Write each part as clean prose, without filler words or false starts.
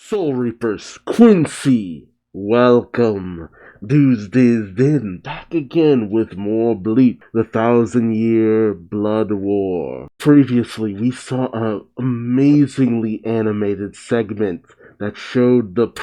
Soul Reapers, Quincy, welcome. Duuz-Diz-Din, back again with more Bleach, the 1,000-Year Blood War. Previously, we saw an amazingly animated segment that showed the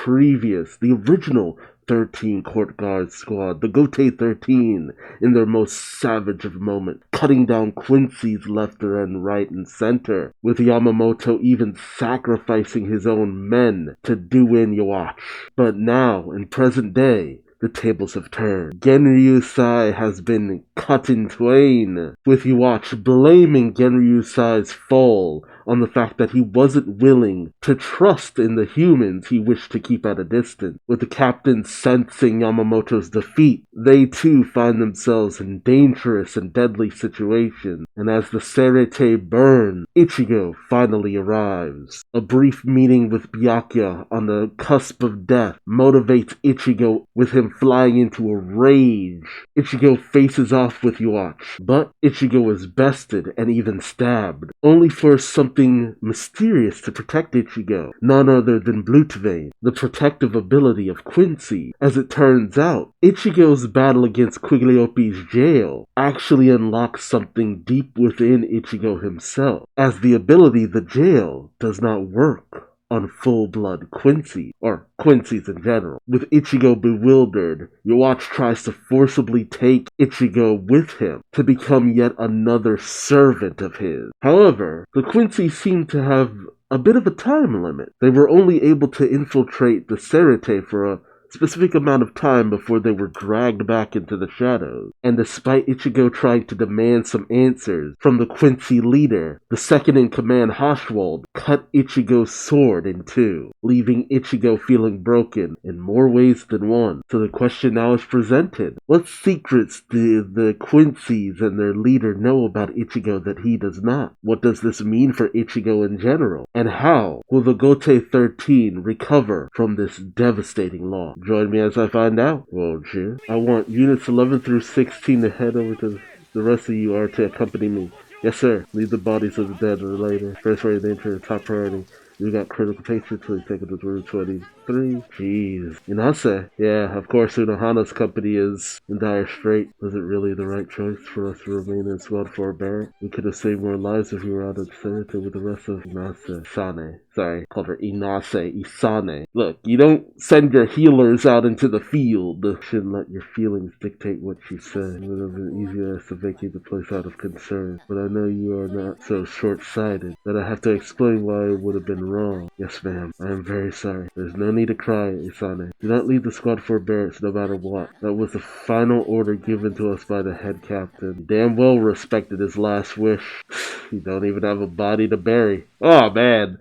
original 13 Court Guard squad, the Gote 13, in their most savage of moments, cutting down Quincy's left and right and center, with Yamamoto even sacrificing his own men to do in Yhwach. But now, in present day, the tables have turned. Genryusai has been cut in twain, with Yhwach blaming Genryusai's fall on the fact that he wasn't willing to trust in the humans he wished to keep at a distance. With the captain sensing Yamamoto's defeat, they too find themselves in dangerous and deadly situations, and as the Serete burn, Ichigo finally arrives. A brief meeting with Byakuya on the cusp of death motivates Ichigo, with him flying into a rage. Ichigo faces off with Yhwach, but Ichigo is bested and even stabbed, only for something mysterious to protect Ichigo, none other than Blutvane, the protective ability of Quincy. As it turns out, Ichigo's battle against Quigliope's jail actually unlocks something deep within Ichigo himself, as the ability the jail does not work on full-blood Quincy, or Quincy's in general. With Ichigo bewildered, Yhwach tries to forcibly take Ichigo with him to become yet another servant of his. However, the Quincy's seem to have a bit of a time limit. They were only able to infiltrate the Serete for a specific amount of time before they were dragged back into the shadows. And despite Ichigo trying to demand some answers from the Quincy leader, the second-in-command Haschwald cut Ichigo's sword in two, leaving Ichigo feeling broken in more ways than one. So the question now is presented. What secrets do the Quincy's and their leader know about Ichigo that he does not? What does this mean for Ichigo in general? And how will the Gote 13 recover from this devastating loss? Join me as I find out, won't you? I want units 11 through 16 to head over to the rest of you are to accompany me. Yes, sir. Leave the bodies of the dead later. First rate of danger, top priority. We got critical patients, please take it to Route 23. Jeez. Inase? Yeah, of course Unohana's company is in dire strait. Was it really the right choice for us to remain in Squad 4 Barrett? We could have saved more lives if we were out at Serete with the rest of Isane. Sorry, called her Isane. Look, you don't send your healers out into the field. You shouldn't let your feelings dictate what you say. It would have been easier to vacate the place out of concern. But I know you are not so short-sighted that I have to explain why it would have been wrong. Yes, ma'am. I am very sorry. There's no need to cry, Isane. Do not leave the Squad 4 barracks no matter what. That was the final order given to us by the head captain. He damn well respected his last wish. You don't even have a body to bury. Oh, man.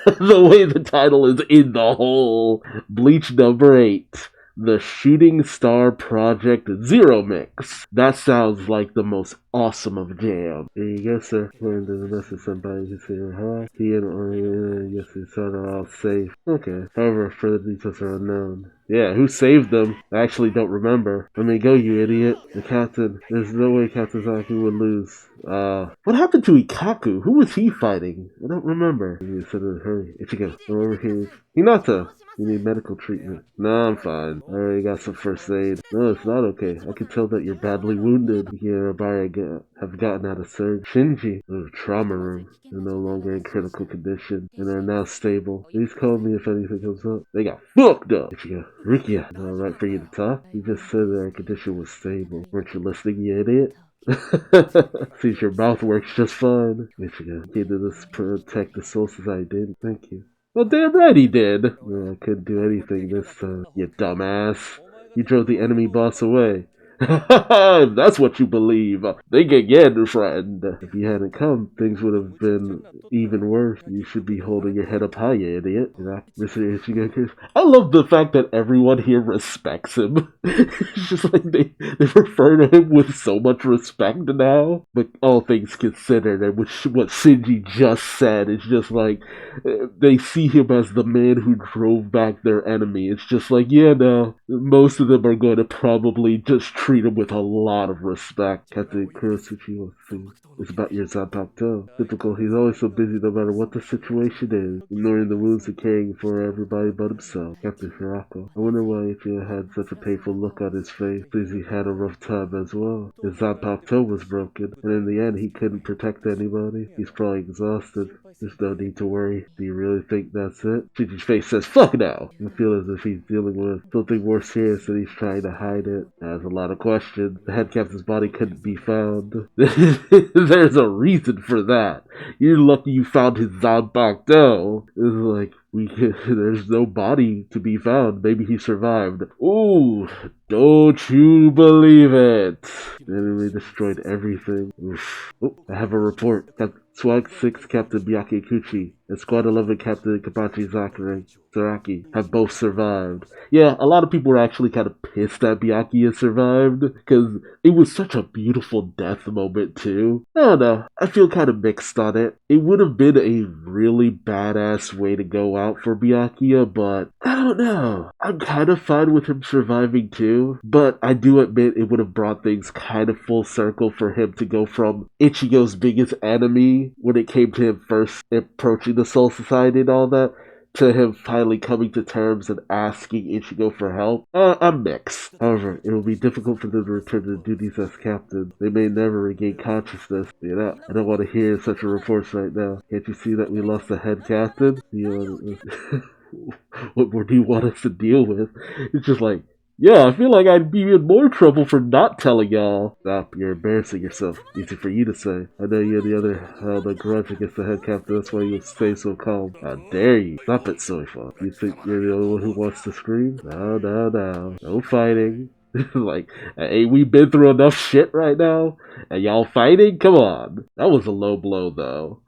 The way the title is in the hole. Bleach number 8. The Shooting Star Project Zero Mix. That sounds like the most awesome of jam. There you go, sir. Learned the message somebody who said hi. He and yes, his son are all safe. Okay. However, further details are unknown. Yeah, who saved them? I actually don't remember. Let me go, you idiot. The captain. There's no way Captain Zaki would lose. What happened to Ikaku? Who was he fighting? I don't remember. You said in a hurry. Ichigo, come over here. Hinata! You need medical treatment. No, I'm fine. I already got some first aid. No, it's not okay. I can tell that you're badly wounded. Hirabari have gotten out of surge. Shinji, the trauma room. They're no longer in critical condition and are now stable. Please call me if anything comes up. They got fucked up. Ichigo, Rukia, is it alright for you to talk? You just said their condition was stable. Weren't you listening, you idiot? Seems your mouth works just fine. Ichigo, came to this protect the soul society, didn't. Thank you. Well, damn right he did. I couldn't do anything this time, you dumbass. You drove the enemy boss away. If that's what you believe, think again, friend. If you hadn't come, things would have been even worse. You should be holding your head up high, you idiot. Mr. Ichigo. I love the fact that everyone here respects him. It's just like they refer to him with so much respect now. But all things considered, and what Shinji just said, it's just like they see him as the man who drove back their enemy. It's just like, yeah, no, most of them are going to probably just treat treat him with a lot of respect. Captain Kurotsuchi wants to see. It's about your Zanpakuto. Typical, he's always so busy no matter what the situation is, ignoring the wounds and caring for everybody but himself. Captain Hirako. I wonder why Ichigo had such a painful look on his face, since he had a rough time as well. His Zanpakuto was broken, and in the end he couldn't protect anybody. He's probably exhausted. There's no need to worry. Do you really think that's it? Chichi's face says, fuck no! You feel as if he's dealing with something more serious and he's trying to hide it. Has a lot of questions. The head captain's body couldn't be found. There's a reason for that. You're lucky you found his Zanpakuto. It's like, there's no body to be found. Maybe he survived. Ooh, don't you believe it? The enemy destroyed everything. Oof. Oh, I have a report. Swag 6 Captain Byakuya Kuchi and Squad 11 Captain Kabachi Zaraki have both survived. Yeah, a lot of people were actually kind of pissed that Byakuya survived, because it was such a beautiful death moment too. I don't know, I feel kind of mixed on it. It would have been a really badass way to go out for Byakuya, but I don't know. I'm kind of fine with him surviving too, but I do admit it would have brought things kind of full circle for him to go from Ichigo's biggest enemy when it came to him first approaching the Soul Society and all that, to him finally coming to terms and asking Ichigo for help. I'm mixed. However, it will be difficult for them to return to duties as captain. They may never regain consciousness. You know, I don't want to hear such a report right now. Can't you see that we lost the head captain? What more do you want us to deal with? It's just like, yeah, I feel like I'd be in more trouble for not telling y'all. Stop, you're embarrassing yourself. Easy for you to say. I know you and the other held a grudge against the head captain, that's why you stay so calm. How dare you? Stop it, Soifon. You think you're the only one who wants to scream? No. No fighting. Like, hey, we been through enough shit right now, and y'all fighting? Come on. That was a low blow, though.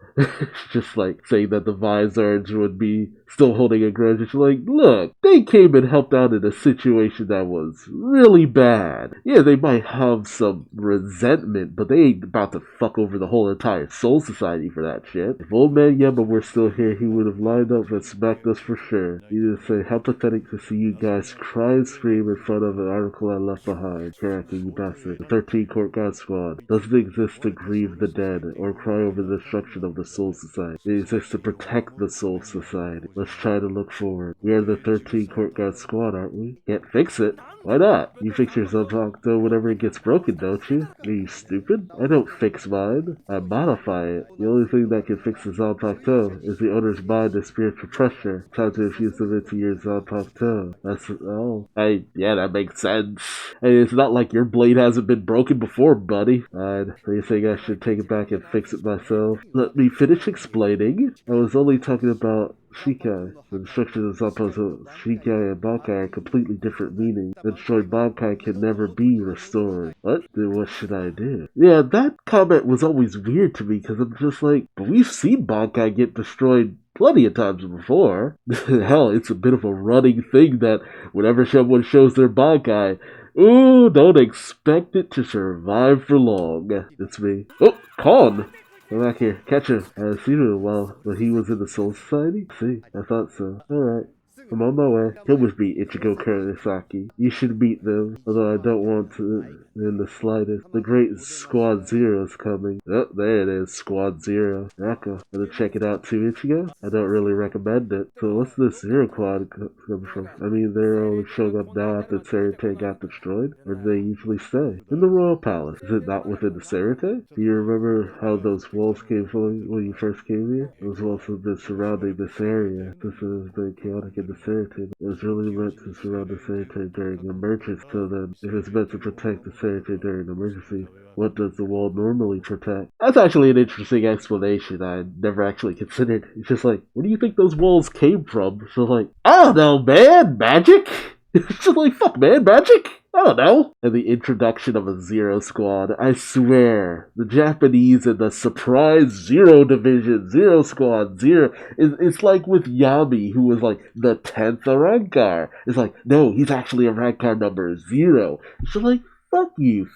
Just like saying that the Vizards would be still holding a grudge. It's like, look, they came and helped out in a situation that was really bad. Yeah, they might have some resentment, but they ain't about to fuck over the whole entire Soul Society for that shit. If old man Yama were still here, he would have lined up and smacked us for sure. He would say, how pathetic to see you guys cry and scream in front of an article I left behind. Karaka, you bastard. The 13 Court God Squad doesn't exist to grieve the dead or cry over the destruction of the Soul Society. It exists to protect the Soul Society. Let's try to look forward. We are the 13 Court God Squad, aren't we? Can't fix it. Why not? You fix your Zanpakuto whenever it gets broken, don't you? Are you stupid? I don't fix mine. I modify it. The only thing that can fix the Zanpakuto is the owner's mind and spiritual pressure. Time to infuse them into your Zanpakuto. That's all. Yeah, that makes sense. Hey, it's not like your blade hasn't been broken before, buddy. Fine. So you think I should take it back and fix it myself? Let me finish explaining. I was only talking about Shikai. The destruction of Zanpakuto, Shikai and Bankai are completely different meanings. The destroyed Bankai can never be restored. What? Then what should I do? Yeah, that comment was always weird to me, because I'm just like, but we've seen Bankai get destroyed plenty of times before. Hell, it's a bit of a running thing that whenever someone shows their Bankai, ooh, don't expect it to survive for long. It's me. Oh, Kon! Come back here. Catch him. I haven't seen him in a while, but he was in the Soul Society? See, I thought so. Alright. I'm on my way. Come with me, Ichigo Kuronisaki. You should meet them, although I don't want to in the slightest. The great Squad Zero is coming. Oh, there it is, Squad Zero. Raka, gonna check it out too, Ichigo? I don't really recommend it. So what's this Zero Quad coming from? I mean, they're only showing up now after Serite got destroyed? Where do they usually stay? In the Royal Palace. Is it not within the Serite? Do you remember how those walls came from when you first came here? Those walls have been surrounding this area. This has been chaotic in the Serite. It was really meant to surround the Serite during emergency. So then, if it's meant to protect the Serite during emergency, what does the wall normally protect? That's actually an interesting explanation I never actually considered. It's just like, where do you think those walls came from? So like, I don't know, man, magic? It's just like, fuck, man, magic? I don't know. And the introduction of a Zero Squad, I swear, the Japanese and the surprise Zero Division, Zero Squad, Zero, it's like with Yami, who was like the 10th Arrancar. It's like, no, he's actually Arrancar number 0. It's like, fuck you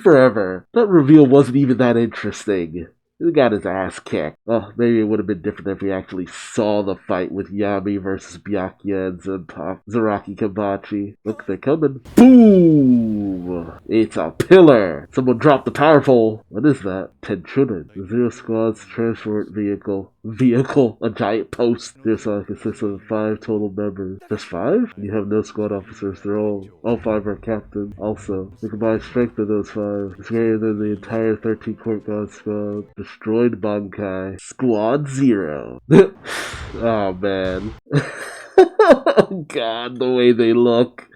forever. That reveal wasn't even that interesting. He got his ass kicked. Oh, maybe it would have been different if we actually saw the fight with Yami versus Byakuya and Zaraki Kabachi. Look, they're coming. Boom! It's a pillar! Someone dropped the power pole. What is that? Tenchunin. The Zero Squad's transport vehicle. A giant post. Zero Squad consists of 5 total members. Just 5? You have no squad officers. They're all 5 are captains. Also, the combined strength of those 5 is greater than the entire 13 Court God squad. Destroyed Bankai. Squad Zero. Oh man. Oh god, the way they look.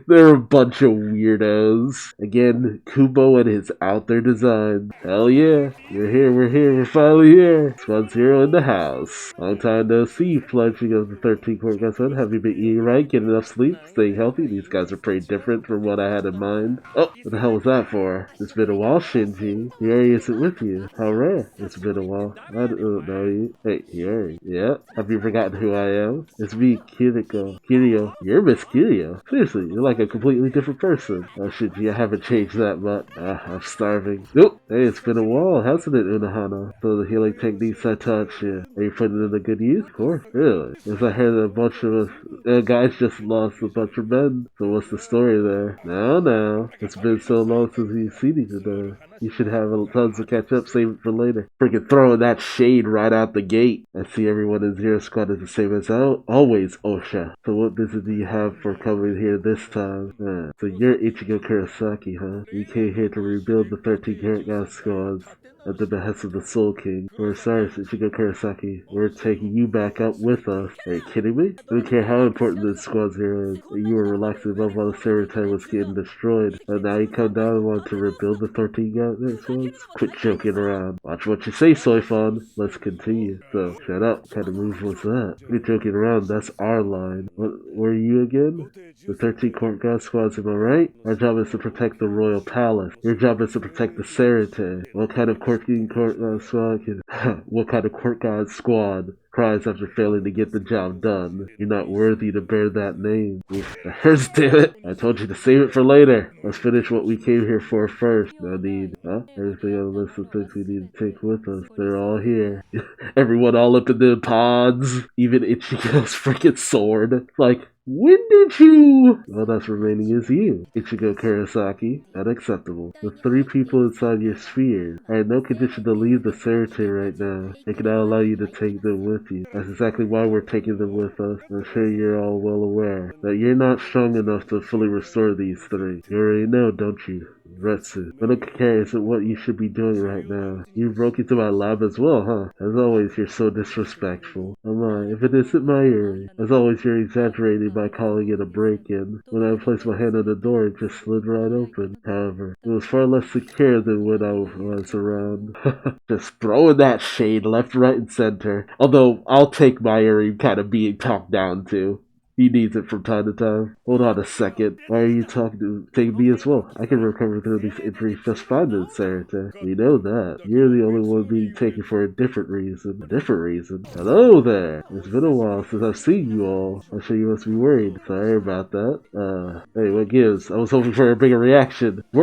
They're a bunch of weirdos. Again, Kubo and his out there design. Hell yeah. We're here, we're finally here. Squad Zero in the house. Long time no see, fledgling of the 13 Court Guys. Have you been eating right, getting enough sleep, staying healthy? These guys are pretty different from what I had in mind. Oh, what the hell was that for? It's been a while, Shinji. Yuri isn't with you. How rare. It's been a while. I don't know you. Hey, Yuri. Yeah? Have you forgotten who I am? It's me, Kirio. You're Miss Kirio. Seriously, you're like a completely different person. Oh, Shinji, I haven't changed that much. I'm starving. Nope. Hey, it's been a while, hasn't it, Unohana? So the healing techniques I taught you, are you putting it in a good use? Of course. Really? Because I heard that a bunch of us, guys just lost a bunch of men. So what's the story there? No. It's been so long since you've seen each other. You should have tons to catch up, save it for later. Freaking throwing that shade right out the gate. I see everyone in Zero Squad is the same as always, Osha. So what business do you have for coming here this time? So you're Ichigo Kurosaki, huh? You came here to rebuild the 13 Karat God squads at the behest of the Soul King. We're sorry, Ichigo Kurosaki. We're taking you back up with us. Are you kidding me? I don't care how important this Squad Zero is. You were relaxing above while the Serotai was getting destroyed. And now you come down and want to rebuild the 13 God squads? Quit joking around. Watch what you say, Soifon. Let's continue. So, shut up. What kind of move was that? Quit joking around. That's our line. What were you again? The 13 Court God squads, am I right? Our job is to protect the Royal Palace. Your job is to protect the Serotai. What kind of Court God squad can... what kind of Court God squad cries after failing to get the job done? You're not worthy to bear that name. Hurts, damn it. I told you to save it for later. Let's finish what we came here for first. No need. Huh? Everything on the list of things we need to take with us. They're all here. Everyone all up in the pods. Even Ichigo's freaking sword. Like, when did you? All that's remaining is you, Ichigo Kurosaki. Unacceptable. The 3 people inside your sphere are in no condition to leave the Serotai right now. I cannot allow you to take them with you. That's exactly why we're taking them with us. I'm sure you're all well aware that you're not strong enough to fully restore these 3. You already know, don't you? Retsu. I don't care isn't what you should be doing right now. You broke into my lab as well, huh? As always, you're so disrespectful. Am I? If it isn't my Yuri. As always, you're exaggerating by calling it a break-in. When I placed my hand on the door, it just slid right open. However, it was far less secure than when I was around. Just throwing that shade left, right, and center. Although, I'll take my Yuri kind of being talked down to. He needs it from time to time. Hold on a second. Why are you talking to me as well? I can recover through these injuries just fine in Sarata. We know that. You're the only one being taken for a different reason. A different reason? Hello there! It's been a while since I've seen you all. I'm sure you must be worried. Sorry about that. Hey, what gives? I was hoping for a bigger reaction. I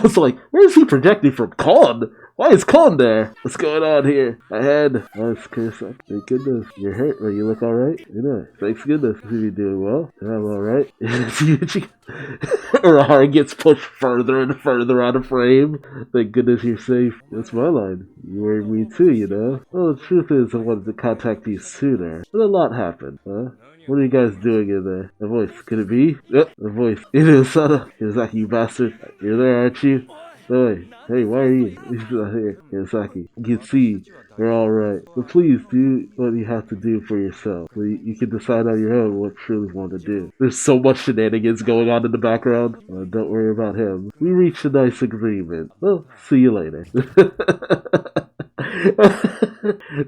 was like, where is he projecting from? Con? Why is Con there? What's going on here? My head. Oh, it's Kurosaki. Thank goodness. You're hurt, but you look alright? You know, thanks goodness. You doing well? I'm alright. Urahara gets pushed further and further out of frame. Thank goodness you're safe. That's my line. You worried me too, you know? Well, the truth is I wanted to contact you sooner. But a lot happened, huh? What are you guys doing in there? A voice. Could it be? Yep, a voice. It is Sana. Kiyosaki, you bastard. You're there, aren't you? Hey, why are you? He's not here. Kiyosaki. You can see you're alright. But please do what you have to do for yourself. So you can decide on your own what you truly want to do. There's so much shenanigans going on in the background. Don't worry about him. We reached a nice agreement. Well, see you later.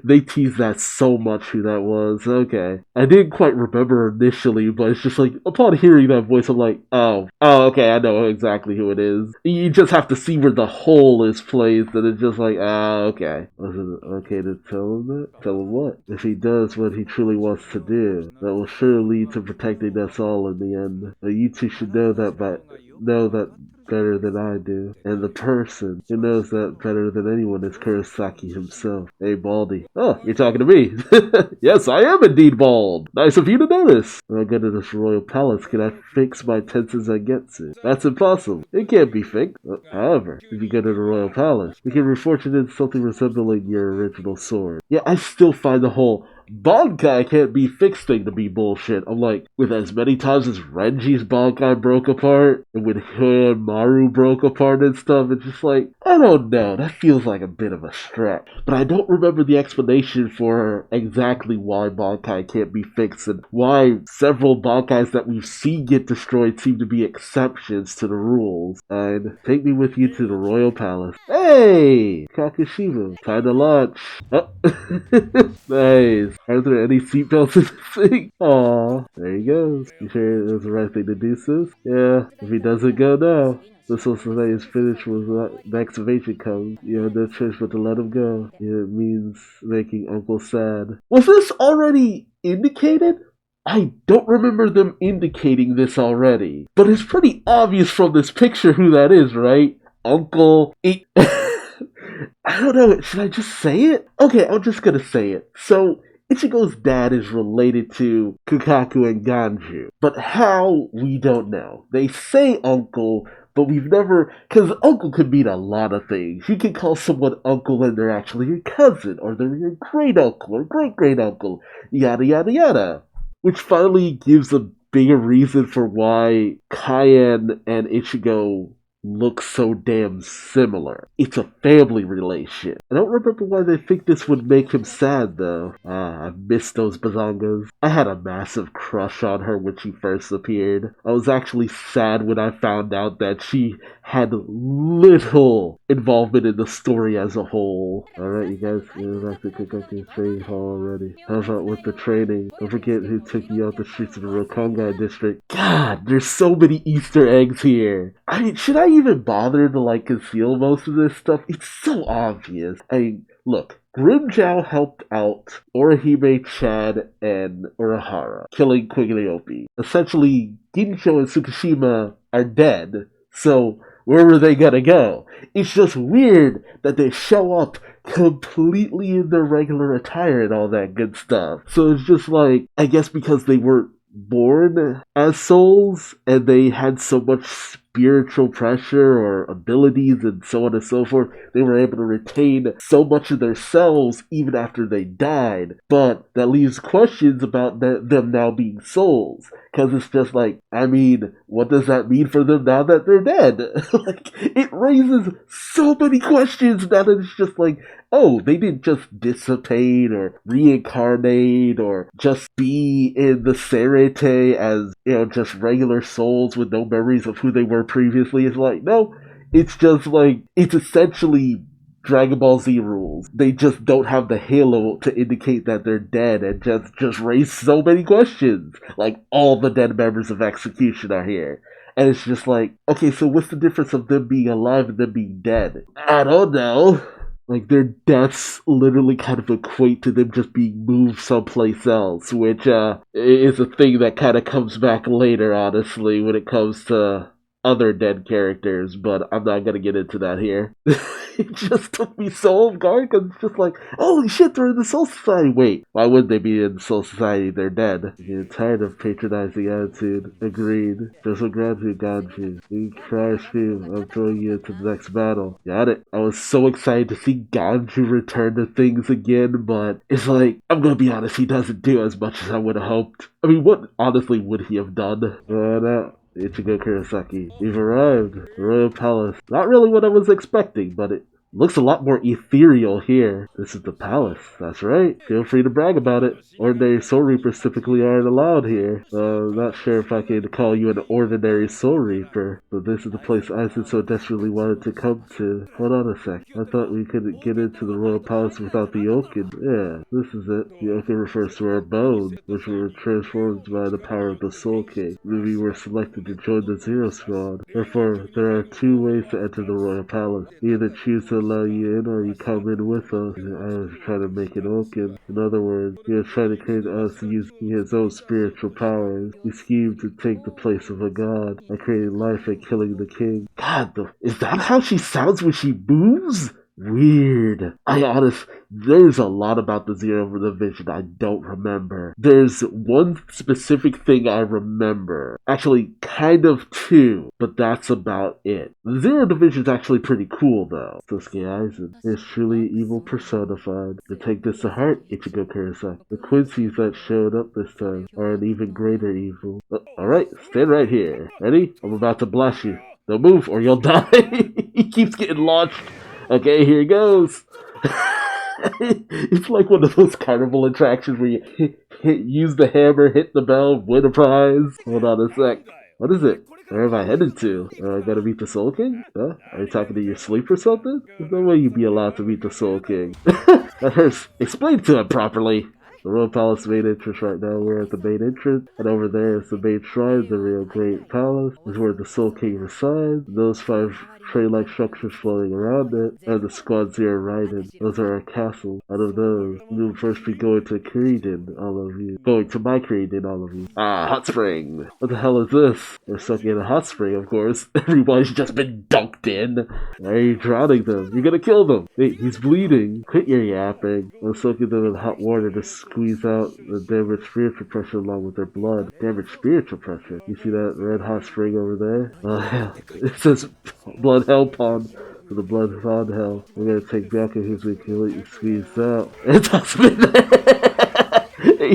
They teased that so much who that was. Okay. I didn't quite remember initially, but it's just like, upon hearing that voice, I'm like, oh, okay, I know exactly who it is. You just have to see where the hole is placed, and it's just like, okay. Was it okay to tell him that? Tell him what? If he does what he truly wants to do, that will sure lead to protecting us all in the end. But you two should know that better than I do. And the person who knows that better than anyone is Kurosaki himself. Hey, Baldy. Oh, you're talking to me. Yes, I am indeed bald. Nice of you to notice. When I go to this royal palace, can I fix my tenses Zangetsu? That's impossible. It can't be fixed. However, if you go to the royal palace, you can be fortunate in something resembling your original sword. Yeah, I still find the whole Bankai can't be fixed thing to be bullshit. I'm like, with as many times as Renji's Bankai broke apart, and when Hoya and Maru broke apart and stuff, it's just like, I don't know, that feels like a bit of a stretch. But I don't remember the explanation for exactly why Bankai can't be fixed, and why several Bankais that we've seen get destroyed seem to be exceptions to the rules. And take me with you to the royal palace. Hey! Kakushima, time to launch. Oh. Nice. Are there any seatbelts in this thing? Aw, there he goes. You sure it was the right thing to do, sis? Yeah, if he doesn't go now, the society is finished when the excavation comes. You have no choice but to let him go. Yeah, it means making Uncle sad. Was this already indicated? I don't remember them indicating this already. But it's pretty obvious from this picture who that is, right? Uncle... I don't know, should I just say it? Okay, I'm just gonna say it. So, Ichigo's dad is related to Kukaku and Ganju. But how, we don't know. They say uncle, but we've never... Because uncle could mean a lot of things. You can call someone uncle and they're actually your cousin, or they're your great-uncle, or great-great-uncle, yada yada yada. Which finally gives a bigger reason for why Cayenne and Ichigo look so damn similar. It's a family relation. I don't remember why they think this would make him sad, though. I miss those bazongas. I had a massive crush on her when she first appeared. I was actually sad when I found out that she had little involvement in the story as a whole. Alright, you guys, you're back to Kukaku's training hall already. How about with the training? Don't forget who took you out the streets of the Rokongai district. God, there's so many Easter eggs here. Should I even bother to, like, conceal most of this stuff? It's so obvious. Look, Grimjow helped out Orihime, Chad, and Urahara, killing Quigliope. Essentially, Gincho and Tsukishima are dead, so where were they gonna go? It's just weird that they show up completely in their regular attire and all that good stuff. So it's just like, I guess because they weren't born as souls and they had so much spiritual pressure or abilities and so on and so forth, they were able to retain so much of their selves even after they died. But that leaves questions about them now being souls, because it's just like, I mean, what does that mean for them now that they're dead? Like, it raises so many questions now that it's just like, oh, they didn't just dissipate or reincarnate or just be in the Serete as, just regular souls with no memories of who they were previously. It's like, no, it's just like, it's essentially Dragon Ball Z rules. They just don't have the halo to indicate that they're dead and just raise so many questions. Like, all the dead members of Execution are here. And it's just like, okay, so what's the difference of them being alive and them being dead? I don't know. Like, their deaths literally kind of equate to them just being moved someplace else, which is a thing that kind of comes back later, honestly, when it comes to other dead characters, but I'm not gonna get into that here. It just took me so off guard, because it's just like, holy shit, they're in the Soul Society. Wait, why would they be in the Soul Society? They're dead. You're tired of patronizing attitude. Agreed. Just with gratitude, Ganji. You cry scream, I'm throwing you into the next battle. Got it. I was so excited to see Ganju return to things again, but it's like, I'm gonna be honest, he doesn't do as much as I would have hoped. I mean, what honestly would he have done? Ichigo Kurosaki. We've arrived. The Royal Palace. Not really what I was expecting, but it looks a lot more ethereal here. This is the palace. That's right. Feel free to brag about it. Ordinary Soul Reapers typically aren't allowed here. I'm not sure if I can call you an ordinary Soul Reaper, but this is the place Aizen so desperately wanted to come to. Hold on a sec. I thought we could get into the Royal Palace without the Yokin. Yeah, this is it. The Yokin refers to our bones, which were transformed by the power of the Soul King. We were selected to join the Zero Squad. Therefore, there are two ways to enter the Royal Palace. You either choose to allow you in or you come in with us. I was trying to make it open. In other words, he was trying to create us using his own spiritual powers. He schemed to take the place of a god by creating life and killing the king. God, is that how she sounds when she moves? Weird. There's a lot about the Zero Division I don't remember. There's one specific thing I remember. Actually, kind of two, but that's about it. The Zero Division's actually pretty cool, though. Sasuke Aizen is truly evil personified. To take this to heart, Ichigo Kurosaki. The Quincy's that showed up this time are an even greater evil. Alright, stand right here. Ready? I'm about to blast you. Don't move or you'll die. He keeps getting launched. Okay, here he goes. It's like one of those carnival attractions where you use the hammer, hit the bell, win a prize. Hold on a sec. What is it? Where have I headed to? I gotta meet the Soul King? Huh? Are you talking to your sleep or something? There's no way you'd be allowed to meet the Soul King. That hurts. Explain to him properly. The Royal Palace main entrance right now. We're at the main entrance, and over there is the main shrine, the real Great Palace, is where the Soul King resides. Those 5 tray-like structures floating around it, and the Squad Zero riding. Those are our castles. Out of those, you'll first be going to Korean, all of you. Going to my Korean, all of you. Ah, hot spring! What the hell is this? We're stuck in a hot spring, of course. Everybody's just been dunked in. Why are you drowning them? You're gonna kill them! Wait, he's bleeding. Quit your yapping. I'm soaking them in hot water to squeeze out the damaged spiritual pressure along with their blood. Damaged spiritual pressure. You see that red hot spring over there? Oh yeah. It says blood hell pond. For the blood pond hell. We're gonna take Bianca who's we completely squeezed out. It's husband.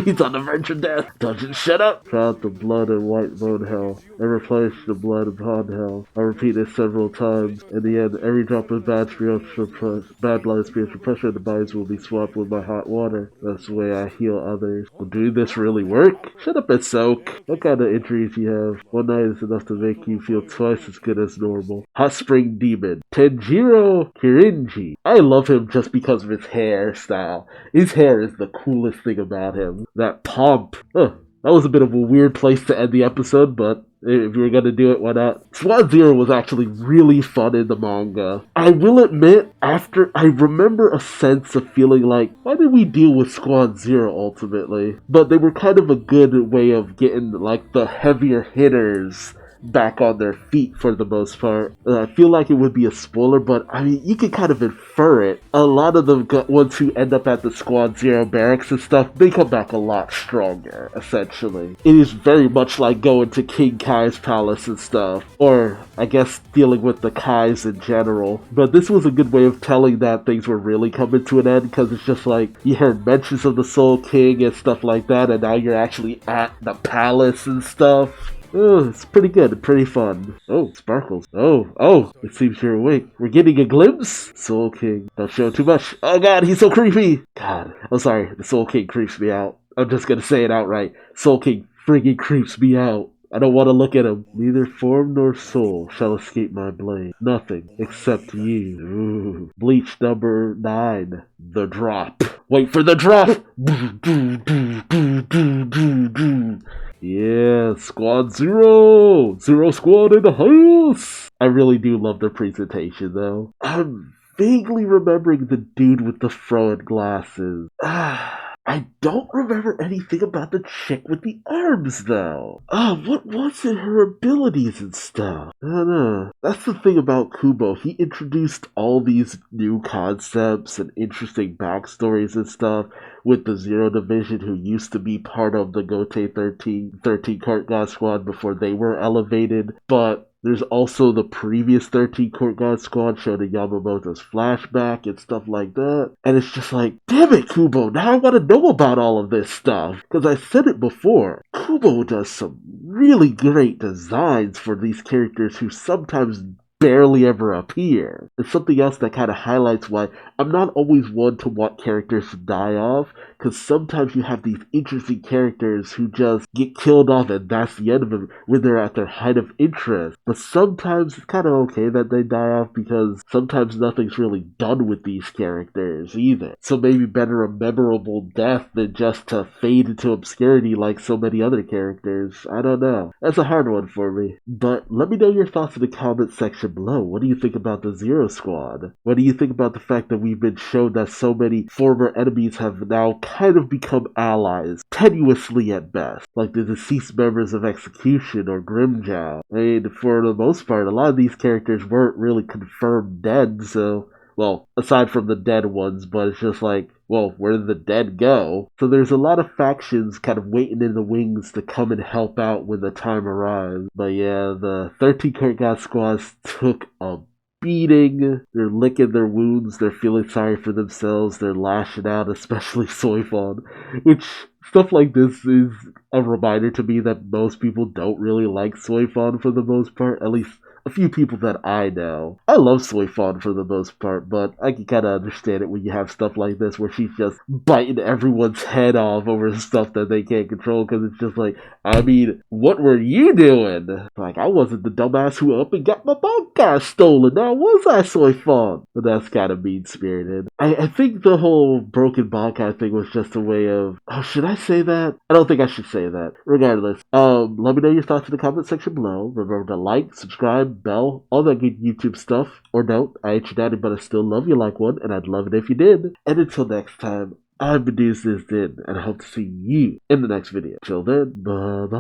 He's on the verge of death. Don't you shut up. Try out the blood and white bone hell and replace the blood and pond hell. I repeat this several times. In the end, every drop of bad blood and spiritual pressure in the bodies will be swapped with my hot water. That's the way I heal others. Will doing this really work? Shut up and soak. What kind of injuries you have? One night is enough to make you feel twice as good as normal. Hot Spring Demon. Tenjiro Kirinji. I love him just because of his hairstyle. His hair is the coolest thing about him. That pomp. That was a bit of a weird place to end the episode, but if you were gonna do it, why not? Squad Zero was actually really fun in the manga. I will admit, after I remember a sense of feeling like, why did we deal with Squad Zero ultimately? But they were kind of a good way of getting like the heavier hitters back on their feet for the most part. I feel like it would be a spoiler, but I mean, you can kind of infer it. A lot of the ones who end up at the Squad Zero barracks and stuff, they come back a lot stronger, essentially. It is very much like going to King Kai's palace and stuff, or I guess dealing with the Kais in general. But this was a good way of telling that things were really coming to an end, because it's just like, you heard mentions of the Soul King and stuff like that, and now you're actually at the palace and stuff. Oh, it's pretty good, pretty fun. Oh, sparkles. Oh, it seems you're awake. We're getting a glimpse? Soul King. Don't show too much. Oh god, he's so creepy. God, I'm sorry, the Soul King creeps me out. I'm just gonna say it outright. Soul King friggin' creeps me out. I don't want to look at him. Neither form nor soul shall escape my blade. Nothing except you. Ooh. Bleach number 9. The drop. Wait for the drop! Yeah, Squad Zero! Zero Squad in the house! I really do love their presentation, though. I'm vaguely remembering the dude with the fro and glasses. I don't remember anything about the chick with the arms, though. What was it, her abilities and stuff? I don't know. That's the thing about Kubo. He introduced all these new concepts and interesting backstories and stuff with the Zero Division, who used to be part of the Gote 13 Court God Squad before they were elevated, but there's also the previous 13 Court God Squad showing Yamamoto's flashback and stuff like that. And it's just like, damn it, Kubo, now I want to know about all of this stuff. Because I said it before, Kubo does some really great designs for these characters who sometimes barely ever appear. It's something else that kind of highlights why I'm not always one to want characters to die off, because sometimes you have these interesting characters who just get killed off and that's the end of them when they're at their height of interest. But sometimes it's kind of okay that they die off because sometimes nothing's really done with these characters either. So maybe better a memorable death than just to fade into obscurity like so many other characters. I don't know. That's a hard one for me. But let me know your thoughts in the comment section below. What do you think about the Zero Squad? What do you think about the fact that we've been shown that so many former enemies have now kind of become allies, tenuously at best, like the deceased members of Execution or Grimjow? I mean, for the most part, a lot of these characters weren't really confirmed dead, so, well, aside from the dead ones, but it's just like, well, where did the dead go? So there's a lot of factions kind of waiting in the wings to come and help out when the time arrives. But yeah, the 13 Current God squads took a beating. They're licking their wounds, they're feeling sorry for themselves, they're lashing out, especially Soifon, which stuff like this is a reminder to me that most people don't really like Soifon for the most part, at least a few people that I know. I love Soifon for the most part, but I can kind of understand it when you have stuff like this where she's just biting everyone's head off over stuff that they can't control, because it's just like, I mean, what were you doing? Like, I wasn't the dumbass who up and got my podcast stolen, now was I, Soifon? But that's kind of mean-spirited. I think the whole broken Bankai thing was just a way of, oh, should I say that? I don't think I should say that. Regardless, let me know your thoughts in the comment section below. Remember to like, subscribe, bell, all that good YouTube stuff. Or don't, I ain't your daddy, but I still love you like one, and I'd love it if you did. And until next time, I'm Duuz-Diz-Din, and I hope to see you in the next video. Till then, bye-bye.